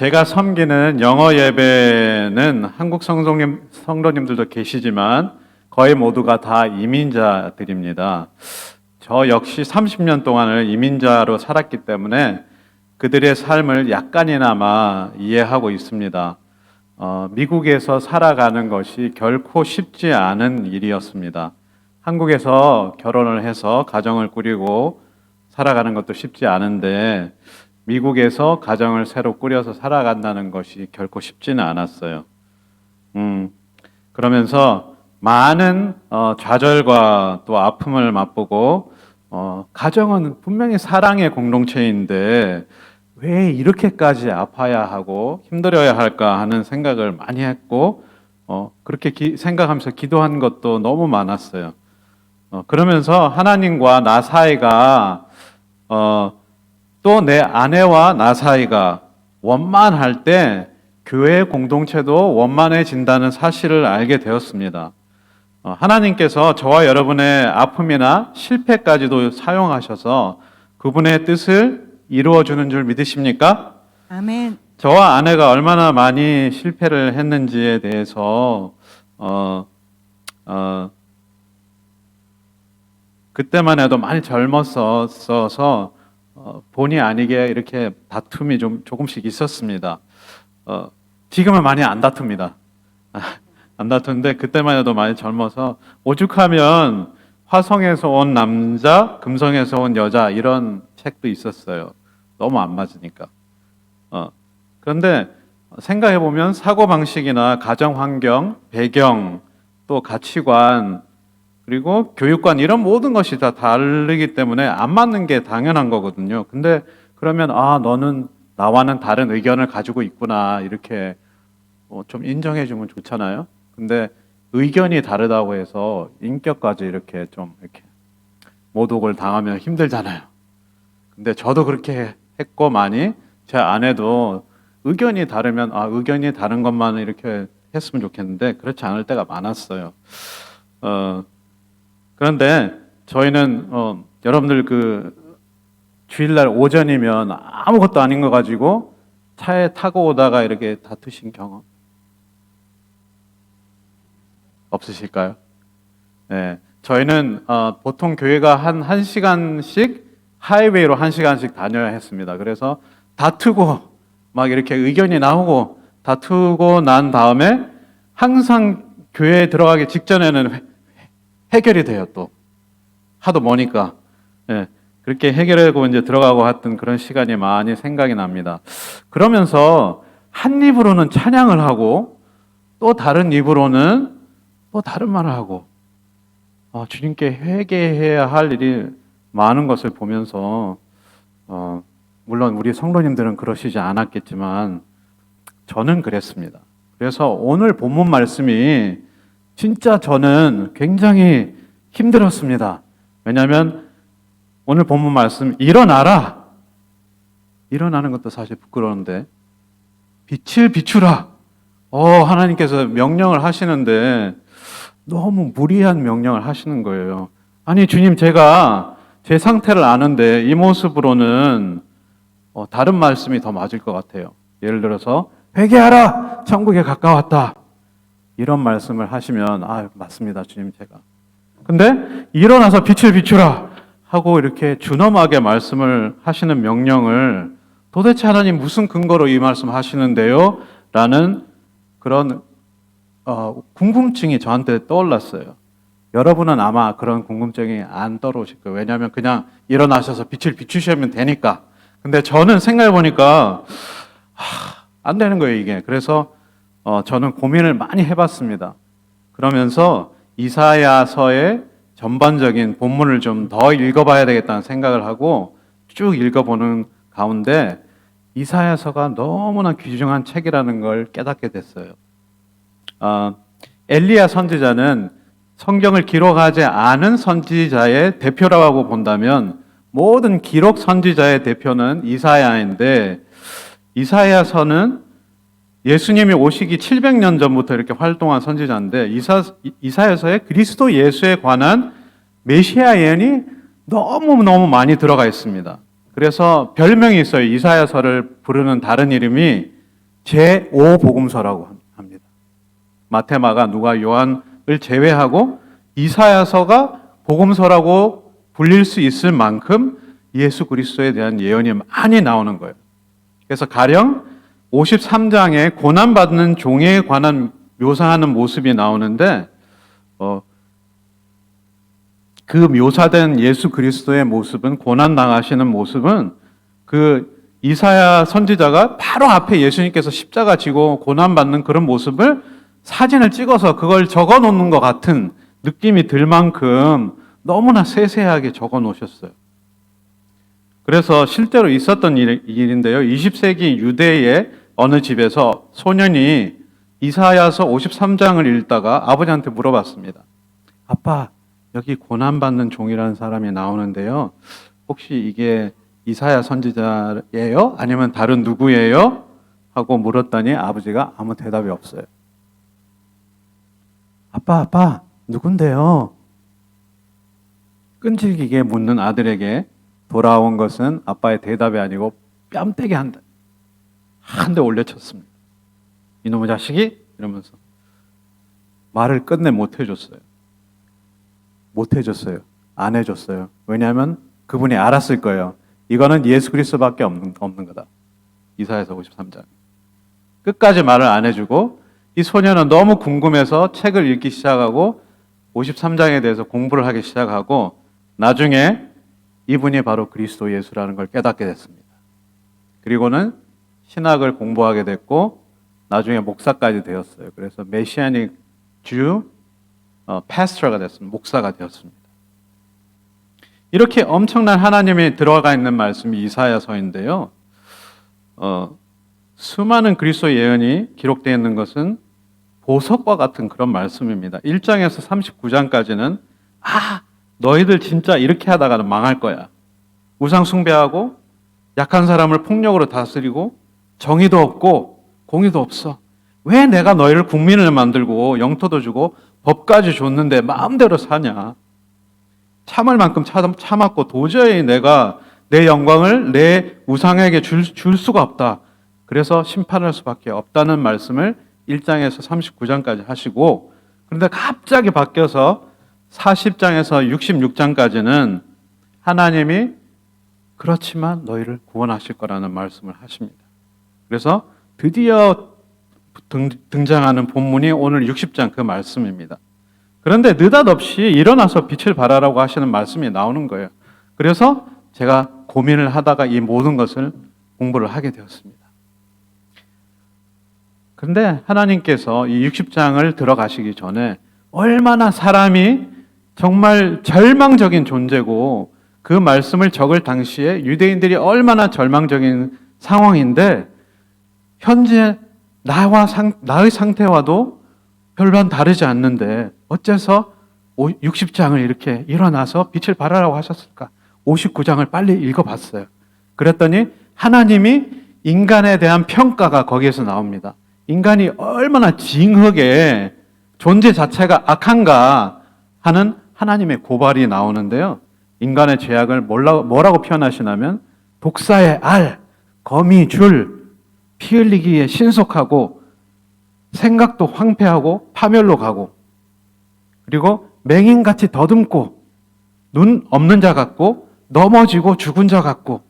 제가 섬기는 영어 예배는 한국 성도님들도 계시지만 거의 모두가 다 이민자들입니다. 저 역시 30년 동안을 이민자로 살았기 때문에 그들의 삶을 약간이나마 이해하고 있습니다. 미국에서 살아가는 것이 결코 쉽지 않은 일이었습니다. 한국에서 결혼을 해서 가정을 꾸리고 살아가는 것도 쉽지 않은데 미국에서 가정을 새로 꾸려서 살아간다는 것이 결코 쉽지는 않았어요. 그러면서 많은 좌절과 또 아픔을 맛보고 가정은 분명히 사랑의 공동체인데 왜 이렇게까지 아파야 하고 힘들어야 할까 하는 생각을 많이 했고 그렇게 생각하면서 기도한 것도 너무 많았어요. 그러면서 하나님과 나 사이가 또 내 아내와 나 사이가 원만할 때 교회 공동체도 원만해진다는 사실을 알게 되었습니다. 하나님께서 저와 여러분의 아픔이나 실패까지도 사용하셔서 그분의 뜻을 이루어주는 줄 믿으십니까? 아멘. 저와 아내가 얼마나 많이 실패를 했는지에 대해서 그때만 해도 많이 젊었어서 본의 아니게 이렇게 다툼이 조금씩 있었습니다. 지금은 많이 안 다툽니다. 안 다투는데 그때만 해도 많이 젊어서 오죽하면 화성에서 온 남자, 금성에서 온 여자 이런 책도 있었어요. 너무 안 맞으니까. 그런데 생각해 보면 사고 방식이나 가정 환경, 배경, 또 가치관 그리고 교육관 이런 모든 것이 다 다르기 때문에 안 맞는 게 당연한 거거든요. 근데 그러면 너는 나와는 다른 의견을 가지고 있구나 이렇게 좀 인정해 주면 좋잖아요. 근데 의견이 다르다고 해서 인격까지 이렇게 모독을 당하면 힘들잖아요. 근데 저도 그렇게 했고 많이 제 아내도 의견이 다르면 의견이 다른 것만 이렇게 했으면 좋겠는데 그렇지 않을 때가 많았어요. 그런데 저희는 여러분들 그 주일날 오전이면 아무것도 아닌 거 가지고 차에 타고 오다가 이렇게 다투신 경험 없으실까요? 네, 저희는 보통 교회가 한 1시간씩 하이웨이로 1시간씩 다녀야 했습니다. 그래서 다투고 막 이렇게 의견이 나오고 다투고 난 다음에 항상 교회에 들어가기 직전에는 해결이 돼요. 또 하도 머니까 그렇게 해결하고 이제 들어가고 했던 그런 시간이 많이 생각이 납니다. 그러면서 한 입으로는 찬양을 하고 또 다른 입으로는 또 다른 말을 하고 주님께 회개해야 할 일이 많은 것을 보면서 물론 우리 성도님들은 그러시지 않았겠지만 저는 그랬습니다. 그래서 오늘 본문 말씀이 진짜 저는 굉장히 힘들었습니다. 왜냐하면 오늘 본문 말씀 일어나라. 일어나는 것도 사실 부끄러운데 빛을 비추라. 하나님께서 명령을 하시는데 너무 무리한 명령을 하시는 거예요. 아니 주님 제가 제 상태를 아는데 이 모습으로는 다른 말씀이 더 맞을 것 같아요. 예를 들어서 회개하라. 천국에 가까웠다. 이런 말씀을 하시면 맞습니다 주님 제가. 근데 일어나서 빛을 비추라 하고 이렇게 준엄하게 말씀을 하시는 명령을 도대체 하나님 무슨 근거로 이 말씀 하시는데요? 라는 그런 궁금증이 저한테 떠올랐어요. 여러분은 아마 그런 궁금증이 안 떠오르실 거예요. 왜냐하면 그냥 일어나셔서 빛을 비추시면 되니까. 근데 저는 생각해 보니까 안 되는 거예요 이게. 그래서 저는 고민을 많이 해봤습니다. 그러면서 이사야서의 전반적인 본문을 좀 더 읽어봐야 되겠다는 생각을 하고 쭉 읽어보는 가운데 이사야서가 너무나 귀중한 책이라는 걸 깨닫게 됐어요. 엘리야 선지자는 성경을 기록하지 않은 선지자의 대표라고 본다면 모든 기록 선지자의 대표는 이사야인데 이사야서는 예수님이 오시기 700년 전부터 이렇게 활동한 선지자인데 이사야서에 그리스도 예수에 관한 메시아 예언이 너무너무 많이 들어가 있습니다. 그래서 별명이 있어요. 이사야서를 부르는 다른 이름이 제5복음서라고 합니다. 마태, 마가, 누가, 요한을 제외하고 이사야서가 복음서라고 불릴 수 있을 만큼 예수 그리스도에 대한 예언이 많이 나오는 거예요. 그래서 가령 53장에 고난받는 종에 관한 묘사하는 모습이 나오는데 그 묘사된 예수 그리스도의 모습은, 고난당하시는 모습은 그 이사야 선지자가 바로 앞에 예수님께서 십자가 지고 고난받는 그런 모습을 사진을 찍어서 그걸 적어 놓는 것 같은 느낌이 들 만큼 너무나 세세하게 적어 놓으셨어요. 그래서 실제로 있었던 일인데요. 20세기 유대의 어느 집에서 소년이 이사야서 53장을 읽다가 아버지한테 물어봤습니다. 아빠, 여기 고난받는 종이라는 사람이 나오는데요. 혹시 이게 이사야 선지자예요? 아니면 다른 누구예요? 하고 물었더니 아버지가 아무 대답이 없어요. 아빠, 누군데요? 끈질기게 묻는 아들에게 돌아온 것은 아빠의 대답이 아니고 뺨때기 한 대 올려쳤습니다. 이놈의 자식이? 이러면서 말을 끝내 못 해줬어요. 안 해줬어요. 왜냐하면 그분이 알았을 거예요. 이거는 예수 그리스도밖에 없는 거다. 이사야서 53장. 끝까지 말을 안 해주고 이 소년은 너무 궁금해서 책을 읽기 시작하고 53장에 대해서 공부를 하기 시작하고 나중에 이분이 바로 그리스도 예수라는 걸 깨닫게 됐습니다. 그리고는 신학을 공부하게 됐고 나중에 목사까지 되었어요. 그래서 메시아닉 주 패스터가 됐습니다. 목사가 되었습니다. 이렇게 엄청난 하나님이 들어가 있는 말씀이 이사야서인데요. 수많은 그리스도 예언이 기록되어 있는 것은 보석과 같은 그런 말씀입니다. 1장에서 39장까지는 너희들 진짜 이렇게 하다가는 망할 거야. 우상 숭배하고 약한 사람을 폭력으로 다스리고 정의도 없고 공의도 없어. 왜 내가 너희를 국민을 만들고 영토도 주고 법까지 줬는데 마음대로 사냐. 참을 만큼 참았고 도저히 내가 내 영광을 내 우상에게 줄 수가 없다. 그래서 심판할 수밖에 없다는 말씀을 1장에서 39장까지 하시고, 그런데 갑자기 바뀌어서 40장에서 66장까지는 하나님이 그렇지만 너희를 구원하실 거라는 말씀을 하십니다. 그래서 드디어 등장하는 본문이 오늘 60장 그 말씀입니다. 그런데 느닷없이 일어나서 빛을 발하라고 하시는 말씀이 나오는 거예요. 그래서 제가 고민을 하다가 이 모든 것을 공부를 하게 되었습니다. 그런데 하나님께서 이 60장을 들어가시기 전에 얼마나 사람이 정말 절망적인 존재고 그 말씀을 적을 당시에 유대인들이 얼마나 절망적인 상황인데 현재 나의 상태와도 별반 다르지 않는데 어째서 60장을 이렇게 일어나서 빛을 발하라고 하셨을까? 59장을 빨리 읽어봤어요. 그랬더니 하나님이 인간에 대한 평가가 거기에서 나옵니다. 인간이 얼마나 징하게 존재 자체가 악한가 하는 하나님의 고발이 나오는데요. 인간의 죄악을 뭐라고 표현하시냐면 독사의 알, 거미 줄, 피 흘리기에 신속하고 생각도 황폐하고 파멸로 가고 그리고 맹인같이 더듬고 눈 없는 자 같고 넘어지고 죽은 자 같고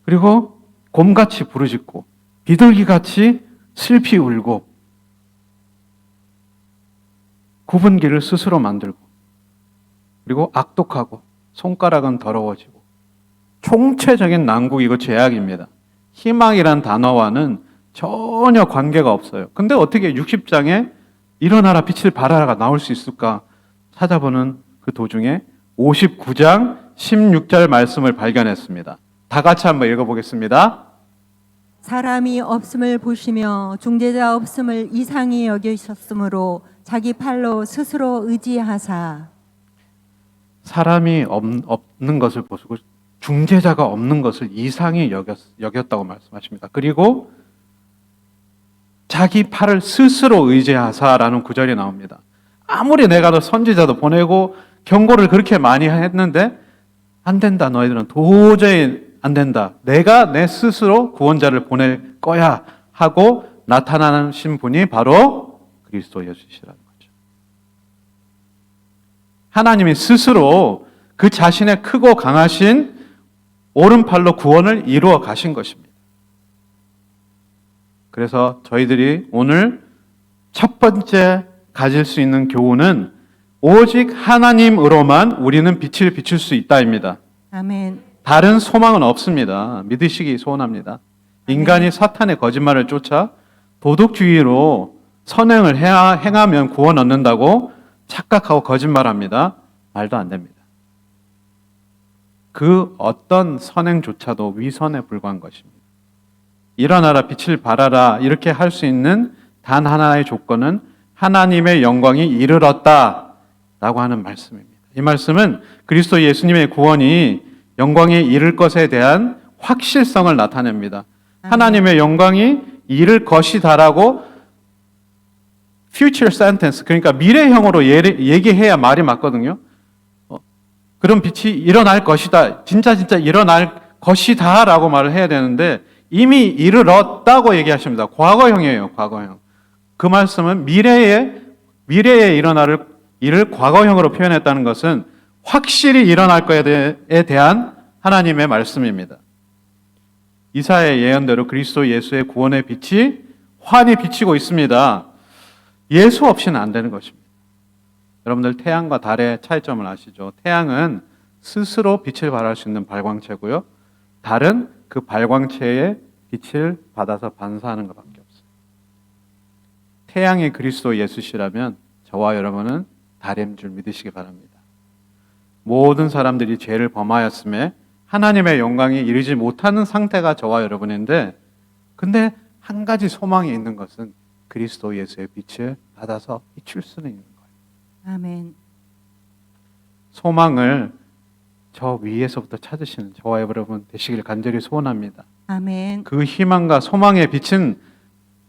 그리고 곰같이 부르짖고 비둘기같이 슬피 울고 굽은 길을 스스로 만들고 그리고 악독하고 손가락은 더러워지고 총체적인 난국이고 죄악입니다. 희망이란 단어와는 전혀 관계가 없어요. 근데 어떻게 60장에 일어나라 빛을 발하라가 나올 수 있을까 찾아보는 그 도중에 59장 16절 말씀을 발견했습니다. 다 같이 한번 읽어보겠습니다. 사람이 없음을 보시며 중재자 없음을 이상히 여기셨으므로 자기 팔로 스스로 의지하사. 사람이 없는 것을 보시고 중재자가 없는 것을 이상히 여겼다고 말씀하십니다. 그리고 자기 팔을 스스로 의지하사라는 구절이 나옵니다. 아무리 내가 더 선지자도 보내고 경고를 그렇게 많이 했는데 안 된다. 너희들은 도저히 안 된다. 내가 내 스스로 구원자를 보낼 거야 하고 나타나신 분이 바로 그리스도 예수시라는 거죠. 하나님이 스스로 그 자신의 크고 강하신 오른팔로 구원을 이루어 가신 것입니다. 그래서 저희들이 오늘 첫 번째 가질 수 있는 교훈은 오직 하나님으로만 우리는 빛을 비출 수 있다입니다. 아멘. 다른 소망은 없습니다. 믿으시기 소원합니다. 인간이 사탄의 거짓말을 쫓아 도덕주의로 선행을 행하면 구원 얻는다고 착각하고 거짓말합니다. 말도 안 됩니다. 그 어떤 선행조차도 위선에 불과한 것입니다. 일어나라 빛을 발하라 이렇게 할 수 있는 단 하나의 조건은 하나님의 영광이 이르렀다라고 하는 말씀입니다. 이 말씀은 그리스도 예수님의 구원이 영광에 이를 것에 대한 확실성을 나타냅니다. 하나님의 영광이 이를 것이다라고 future sentence, 그러니까 미래형으로 얘기해야 말이 맞거든요. 그런 빛이 일어날 것이다. 진짜 일어날 것이다 라고 말을 해야 되는데 이미 이르렀다고 얘기하십니다. 과거형이에요. 과거형. 그 말씀은 미래에 일어날 일을 과거형으로 표현했다는 것은 확실히 일어날 것에 대한 하나님의 말씀입니다. 이사야의 예언대로 그리스도 예수의 구원의 빛이 환히 비치고 있습니다. 예수 없이는 안 되는 것입니다. 여러분들 태양과 달의 차이점을 아시죠? 태양은 스스로 빛을 발할 수 있는 발광체고요. 달은 그 발광체의 빛을 받아서 반사하는 것밖에 없어요. 태양이 그리스도 예수시라면 저와 여러분은 달인 줄 믿으시기 바랍니다. 모든 사람들이 죄를 범하였음에 하나님의 영광이 이르지 못하는 상태가 저와 여러분인데, 근데 한 가지 소망이 있는 것은 그리스도 예수의 빛을 받아서 비출 수는 있는 거예요. 아멘. 소망을 저 위에서부터 찾으시는 저와 여러분 되시길 간절히 소원합니다. 아멘. 그 희망과 소망의 빛은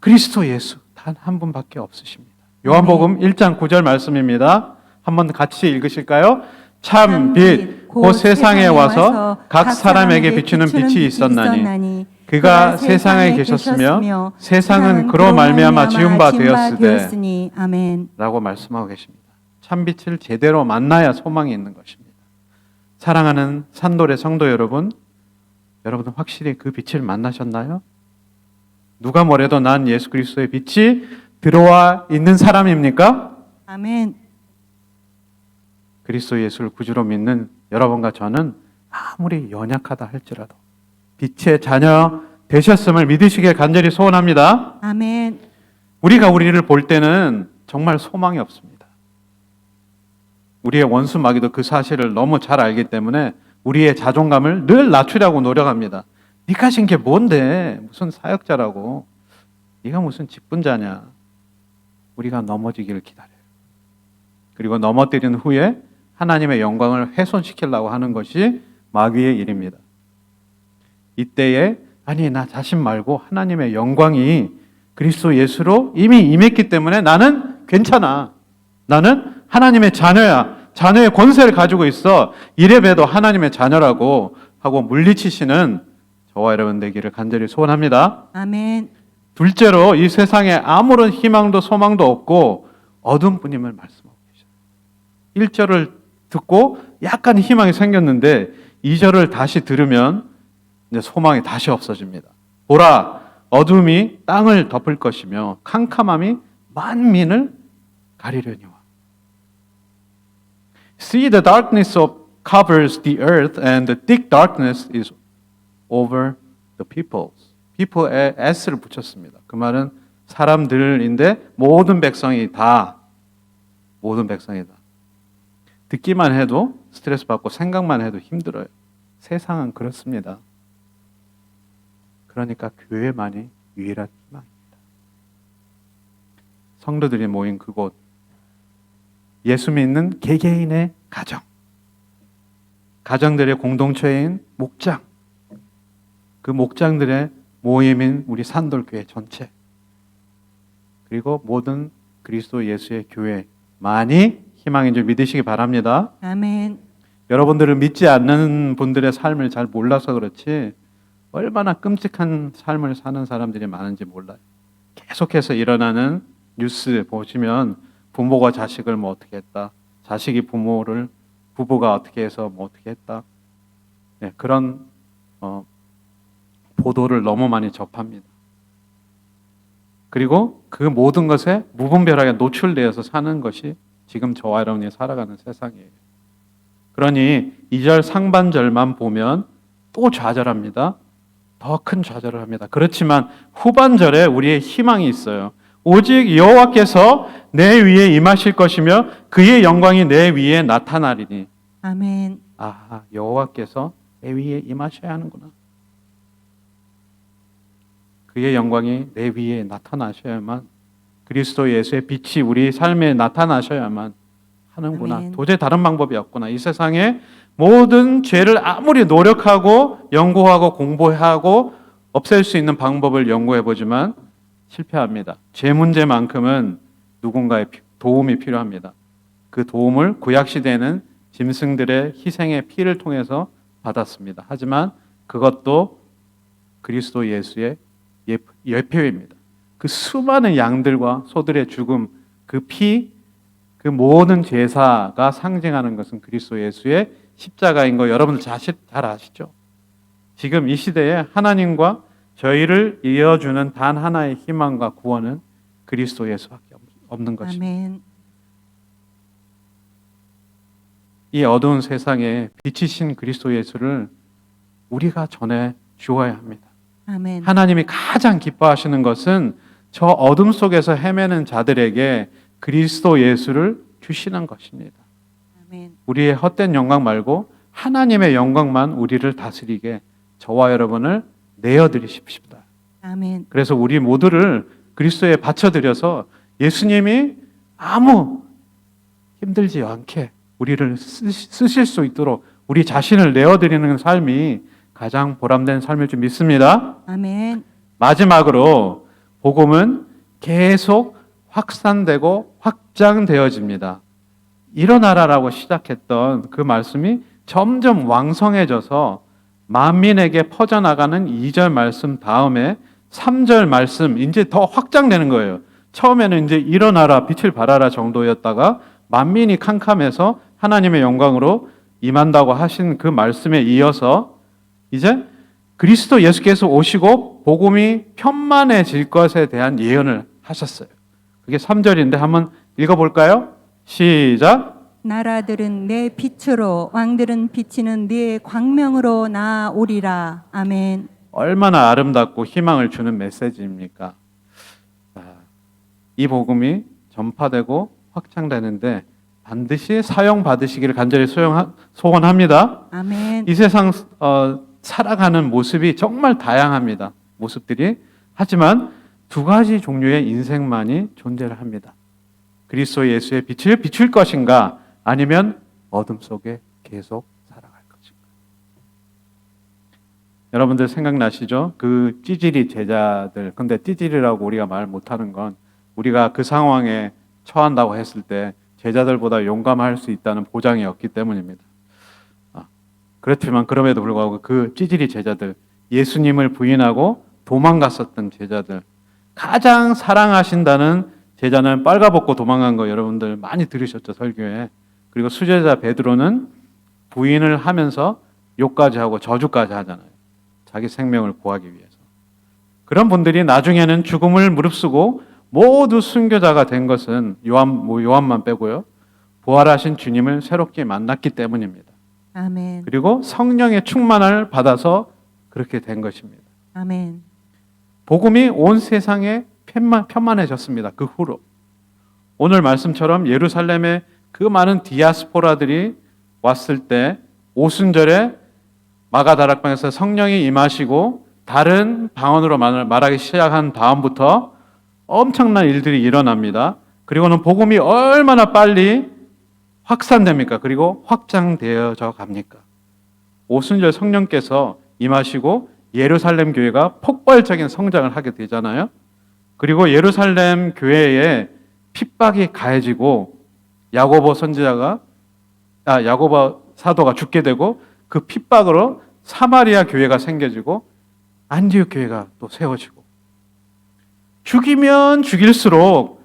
그리스도 예수 단 한 분밖에 없으십니다. 요한복음 1장 9절 말씀입니다. 한번 같이 읽으실까요? 참 빛, 곧 세상에 와서 각 사람에게 비추는 빛이 있었나니 그가 세상에 계셨으며 세상은 그로 말미암아 지은 바 되었으되 아멘. 라고 말씀하고 계십니다. 참 빛을 제대로 만나야 소망이 있는 것입니다. 사랑하는 산돌의 성도 여러분, 여러분은 확실히 그 빛을 만나셨나요? 누가 뭐래도 난 예수 그리스도의 빛이 들어와 있는 사람입니까? 아멘. 그리스도 예수를 구주로 믿는 여러분과 저는 아무리 연약하다 할지라도 빛의 자녀 되셨음을 믿으시길 간절히 소원합니다. 아멘. 우리가 우리를 볼 때는 정말 소망이 없습니다. 우리의 원수 마귀도 그 사실을 너무 잘 알기 때문에 우리의 자존감을 늘 낮추려고 노력합니다. 네가 진 게 뭔데? 무슨 사역자라고? 네가 무슨 직분자냐? 우리가 넘어지기를 기다려요. 그리고 넘어뜨린 후에 하나님의 영광을 훼손시키려고 하는 것이 마귀의 일입니다. 이때에 아니 나 자신 말고 하나님의 영광이 그리스도 예수로 이미 임했기 때문에 나는 괜찮아. 나는 하나님의 자녀야. 자녀의 권세를 가지고 있어. 이래봬도 하나님의 자녀라고 하고 물리치시는 저와 여러분 되기를 간절히 소원합니다. 아멘. 둘째로 이 세상에 아무런 희망도 소망도 없고 어두운 뿐임을 말씀하고 계셔요. 1절을 듣고 약간 희망이 생겼는데 2절을 다시 들으면 이제 소망이 다시 없어집니다. 보라, 어둠이 땅을 덮을 것이며 캄캄함이 만민을 가리려니와. See, the darkness covers the earth and the thick darkness is over the peoples. people에 s를 붙였습니다. 그 말은 사람들인데 모든 백성이 다. 듣기만 해도 스트레스 받고 생각만 해도 힘들어요. 세상은 그렇습니다. 그러니까 교회만이 유일한 희망입니다. 성도들이 모인 그곳, 예수 믿는 개개인의 가정, 가정들의 공동체인 목장, 그 목장들의 모임인 우리 산돌교회 전체, 그리고 모든 그리스도 예수의 교회만이 희망인 줄 믿으시기 바랍니다. 아멘. 여러분들을 믿지 않는 분들의 삶을 잘 몰라서 그렇지 얼마나 끔찍한 삶을 사는 사람들이 많은지 몰라요. 계속해서 일어나는 뉴스 보시면 부모가 자식을 뭐 어떻게 했다, 자식이 부모를, 부부가 어떻게 해서 뭐 어떻게 했다, 네, 그런 보도를 너무 많이 접합니다. 그리고 그 모든 것에 무분별하게 노출되어서 사는 것이 지금 저와 여러분이 살아가는 세상이에요. 그러니 2절 상반절만 보면 또 좌절합니다. 더 큰 좌절을 합니다. 그렇지만 후반절에 우리의 희망이 있어요. 오직 여호와께서 내 위에 임하실 것이며 그의 영광이 내 위에 나타나리니. 아멘. 아, 여호와께서 내 위에 임하셔야 하는구나. 그의 영광이 내 위에 나타나셔야만, 그리스도 예수의 빛이 우리 삶에 나타나셔야만 하는구나. 아멘. 도저히 다른 방법이 없구나. 이 세상에 모든 죄를 아무리 노력하고 연구하고 공부하고 없앨 수 있는 방법을 연구해 보지만 실패합니다. 죄 문제만큼은 누군가의 도움이 필요합니다. 그 도움을 구약 시대에는 짐승들의 희생의 피를 통해서 받았습니다. 하지만 그것도 그리스도 예수의 예표입니다. 그 수많은 양들과 소들의 죽음, 그 피, 그 모든 제사가 상징하는 것은 그리스도 예수의 십자가인 거 여러분들 잘 아시죠? 지금 이 시대에 하나님과 저희를 이어주는 단 하나의 희망과 구원은 그리스도 예수밖에 없는 것입니다. 아멘. 이 어두운 세상에 빛이신 그리스도 예수를 우리가 전해 주어야 합니다. 아멘. 하나님이 가장 기뻐하시는 것은 저 어둠 속에서 헤매는 자들에게 그리스도 예수를 주시는 것입니다. 아멘. 우리의 헛된 영광 말고 하나님의 영광만 우리를 다스리게 저와 여러분을 내어드리십시다. 아멘. 그래서 우리 모두를 그리스도에 바쳐드려서 예수님이 아무 힘들지 않게 우리를 쓰실 수 있도록 우리 자신을 내어드리는 삶이 가장 보람된 삶일 줄 믿습니다. 아멘. 마지막으로 복음은 계속 확산되고 확장되어집니다. 일어나라라고 시작했던 그 말씀이 점점 왕성해져서 만민에게 퍼져나가는 2절 말씀 다음에 3절 말씀 이제 더 확장되는 거예요. 처음에는 이제 일어나라 빛을 발하라 정도였다가 만민이 캄캄해서 하나님의 영광으로 임한다고 하신 그 말씀에 이어서 이제 그리스도 예수께서 오시고 복음이 편만해질 것에 대한 예언을 하셨어요. 그게 3절인데 한번 읽어볼까요? 시작. 나라들은 내 빛으로, 왕들은 비치는 네 광명으로 나아오리라. 아멘. 얼마나 아름답고 희망을 주는 메시지입니까? 이 복음이 전파되고 확장되는데 반드시 사용받으시기를 간절히 소원합니다. 아멘. 이 세상 살아가는 모습이 정말 다양합니다. 모습들이. 하지만 두 가지 종류의 인생만이 존재를 합니다. 그리스도 예수의 빛을 비출 것인가 아니면 어둠 속에 계속 살아갈 것인가. 여러분들 생각나시죠? 그 찌질이 제자들. 근데 찌질이라고 우리가 말 못하는 건 우리가 그 상황에 처한다고 했을 때 제자들보다 용감할 수 있다는 보장이 없기 때문입니다. 그렇지만 그럼에도 불구하고 그 찌질이 제자들, 예수님을 부인하고 도망갔었던 제자들, 가장 사랑하신다는 제자는 빨가벗고 도망간 거 여러분들 많이 들으셨죠, 설교에. 그리고 수제자 베드로는 부인을 하면서 욕까지 하고 저주까지 하잖아요. 자기 생명을 구하기 위해서. 그런 분들이 나중에는 죽음을 무릅쓰고 모두 순교자가 된 것은 요한만 빼고요. 부활하신 주님을 새롭게 만났기 때문입니다. 아멘. 그리고 성령의 충만을 받아서 그렇게 된 것입니다. 아멘. 복음이 온 세상에 편만해졌습니다. 그 후로. 오늘 말씀처럼 예루살렘에 그 많은 디아스포라들이 왔을 때 오순절에 마가다락방에서 성령이 임하시고 다른 방언으로 말하기 시작한 다음부터 엄청난 일들이 일어납니다. 그리고는 복음이 얼마나 빨리 확산됩니까? 그리고 확장되어져 갑니까? 오순절 성령께서 임하시고 예루살렘 교회가 폭발적인 성장을 하게 되잖아요. 그리고 예루살렘 교회에 핍박이 가해지고 야고보 사도가 죽게 되고 그 핍박으로 사마리아 교회가 생겨지고 안디옥 교회가 또 세워지고 죽이면 죽일수록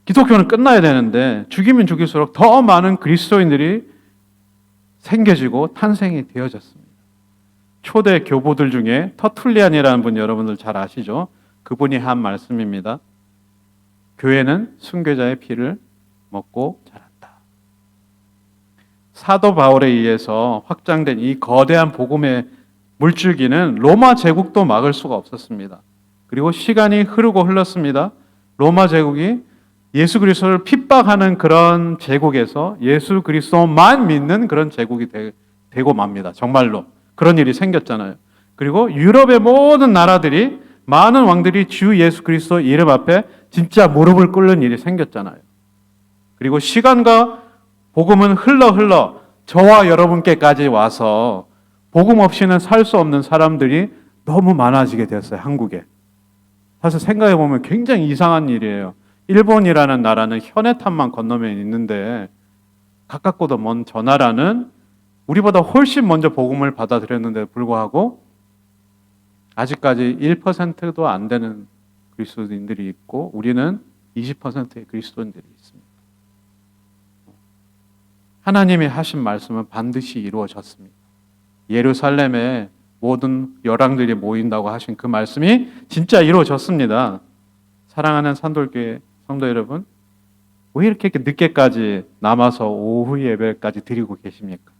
기독교는 끝나야 되는데 죽이면 죽일수록 더 많은 그리스도인들이 생겨지고 탄생이 되어졌습니다. 초대 교보들 중에 터툴리안이라는 분 여러분들 잘 아시죠? 그분이 한 말씀입니다. 교회는 순교자의 피를 먹고 자란다. 사도 바울에 의해서 확장된 이 거대한 복음의 물줄기는 로마 제국도 막을 수가 없었습니다. 그리고 시간이 흐르고 흘렀습니다. 로마 제국이 예수 그리스도를 핍박하는 그런 제국에서 예수 그리스도만 믿는 그런 제국이 되고 맙니다. 정말로 그런 일이 생겼잖아요. 그리고 유럽의 모든 나라들이 많은 왕들이 주 예수 그리스도 이름 앞에 진짜 무릎을 꿇는 일이 생겼잖아요. 그리고 시간과 복음은 흘러 저와 여러분께까지 와서 복음 없이는 살 수 없는 사람들이 너무 많아지게 되었어요. 한국에. 사실 생각해 보면 굉장히 이상한 일이에요. 일본이라는 나라는 현해탄만 건너면 있는데 가깝고도 먼 저 나라는 우리보다 훨씬 먼저 복음을 받아들였는데도 불구하고 아직까지 1%도 안 되는 그리스도인들이 있고 우리는 20%의 그리스도인들이 있습니다. 하나님이 하신 말씀은 반드시 이루어졌습니다. 예루살렘에 모든 열왕들이 모인다고 하신 그 말씀이 진짜 이루어졌습니다. 사랑하는 산돌교회 성도 여러분, 왜 이렇게 늦게까지 남아서 오후 예배까지 드리고 계십니까?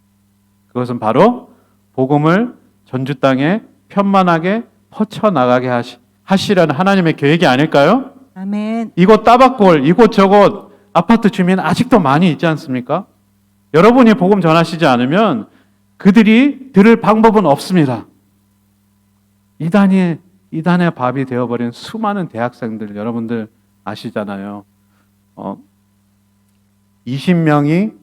그것은 바로 복음을 전주 땅에 편만하게 퍼쳐나가게 하시라는 하나님의 계획이 아닐까요? 아멘. 이곳 따박골, 이곳저곳 아파트 주민 아직도 많이 있지 않습니까? 여러분이 복음 전하시지 않으면 그들이 들을 방법은 없습니다. 이단의 밥이 되어버린 수많은 대학생들 여러분들 아시잖아요. 20명의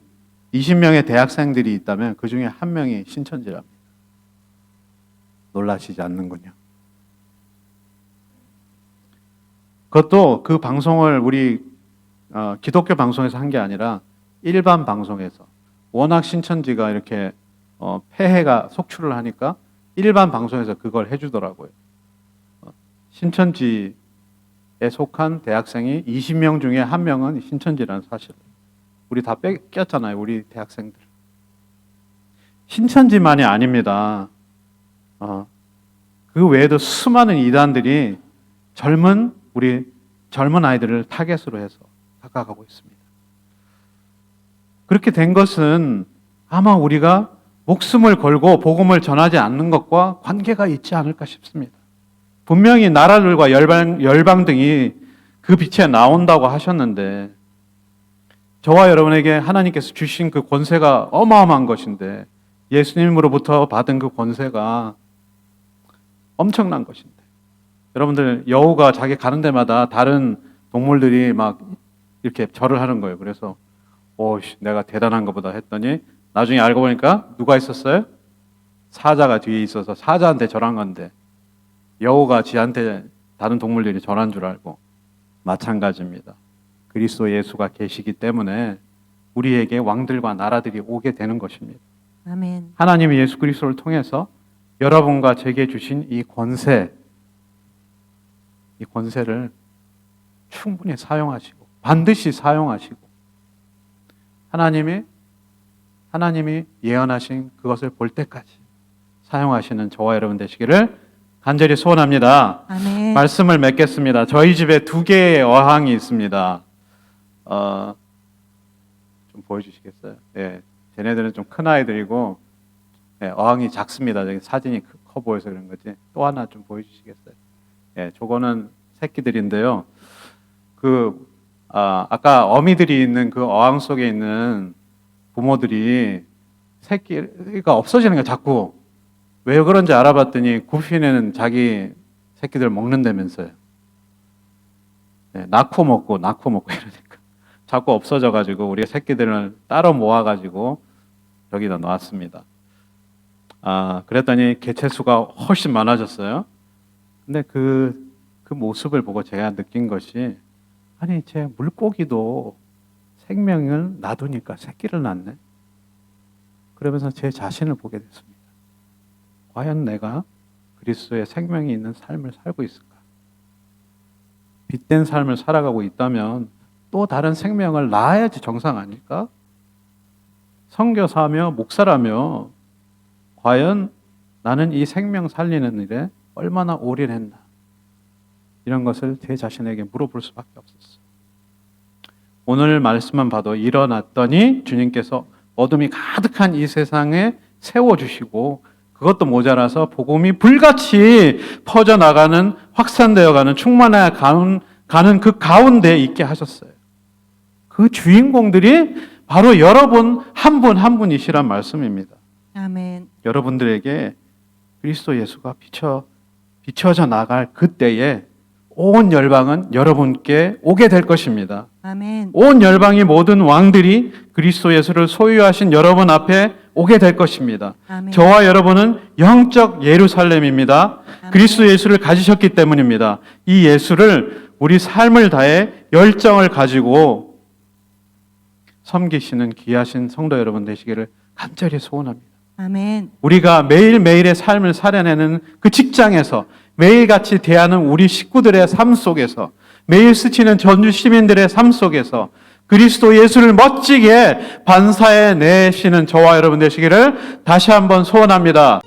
대학생들이 있다면 그 중에 한 명이 신천지랍니다. 놀라시지 않는군요. 그것도 그 방송을 우리 기독교 방송에서 한 게 아니라 일반 방송에서 워낙 신천지가 이렇게 폐해가 속출을 하니까 일반 방송에서 그걸 해주더라고요. 신천지에 속한 대학생이 20명 중에 한 명은 신천지라는 사실을 우리 다 뺏겼잖아요. 우리 대학생들. 신천지만이 아닙니다. 그 외에도 수많은 이단들이 우리 젊은 아이들을 타겟으로 해서 다가가고 있습니다. 그렇게 된 것은 아마 우리가 목숨을 걸고 복음을 전하지 않는 것과 관계가 있지 않을까 싶습니다. 분명히 나라들과 열방 등이 그 빛에 나온다고 하셨는데 저와 여러분에게 하나님께서 주신 그 권세가 어마어마한 것인데 예수님으로부터 받은 그 권세가 엄청난 것인데 여러분들 여우가 자기 가는 데마다 다른 동물들이 막 이렇게 절을 하는 거예요. 그래서 내가 대단한 것보다 했더니 나중에 알고 보니까 누가 있었어요? 사자가 뒤에 있어서 사자한테 절한 건데 여우가 지한테 다른 동물들이 절한 줄 알고 마찬가지입니다. 그리스도 예수가 계시기 때문에 우리에게 왕들과 나라들이 오게 되는 것입니다. 아멘. 하나님이 예수 그리스도를 통해서 여러분과 제게 주신 이 권세를 충분히 사용하시고 반드시 사용하시고 하나님이 예언하신 그것을 볼 때까지 사용하시는 저와 여러분 되시기를 간절히 소원합니다. 아멘. 말씀을 맺겠습니다. 저희 집에 2개의 어항이 있습니다. 좀 보여주시겠어요? 예, 쟤네들은 좀 큰 아이들이고 어항이 작습니다. 저기 사진이 커 보여서 그런 거지. 또 하나 좀 보여주시겠어요? 예, 저거는 새끼들인데요. 아까 어미들이 있는 그 어항 속에 있는 부모들이 새끼가 없어지는 거예요. 자꾸. 왜 그런지 알아봤더니 구피는 자기 새끼들 먹는다면서요. 네, 낳고 먹고 이러니까 자꾸 없어져가지고 우리 새끼들을 따로 모아가지고 여기다 놨습니다. 그랬더니 개체수가 훨씬 많아졌어요. 근데 그 모습을 보고 제가 느낀 것이 아니 제 물고기도 생명을 놔두니까 새끼를 낳네. 그러면서 제 자신을 보게 됐습니다. 과연 내가 그리스도의 생명이 있는 삶을 살고 있을까? 빛된 삶을 살아가고 있다면 또 다른 생명을 낳아야지 정상 아닐까? 선교사며 목사라며 과연 나는 이 생명 살리는 일에 얼마나 올인했나? 이런 것을 제 자신에게 물어볼 수밖에 없었어요. 오늘 말씀만 봐도 일어났더니 주님께서 어둠이 가득한 이 세상에 세워주시고 그것도 모자라서 복음이 불같이 퍼져나가는 확산되어가는 충만해 가는 그 가운데 있게 하셨어요. 그 주인공들이 바로 여러분 한 분 한 분이시란 말씀입니다. 아멘. 여러분들에게 그리스도 예수가 비춰져 나갈 그때에 온 열방은 여러분께 오게 될 것입니다. 아멘. 온 열방의 모든 왕들이 그리스도 예수를 소유하신 여러분 앞에 오게 될 것입니다. 아멘. 저와 여러분은 영적 예루살렘입니다. 아멘. 그리스도 예수를 가지셨기 때문입니다. 이 예수를 우리 삶을 다해 열정을 가지고 섬기시는 귀하신 성도 여러분 되시기를 간절히 소원합니다. 아멘. 우리가 매일매일의 삶을 살아내는 그 직장에서 매일같이 대하는 우리 식구들의 삶 속에서 매일 스치는 전주 시민들의 삶 속에서 그리스도 예수를 멋지게 반사해 내시는 저와 여러분 되시기를 다시 한번 소원합니다.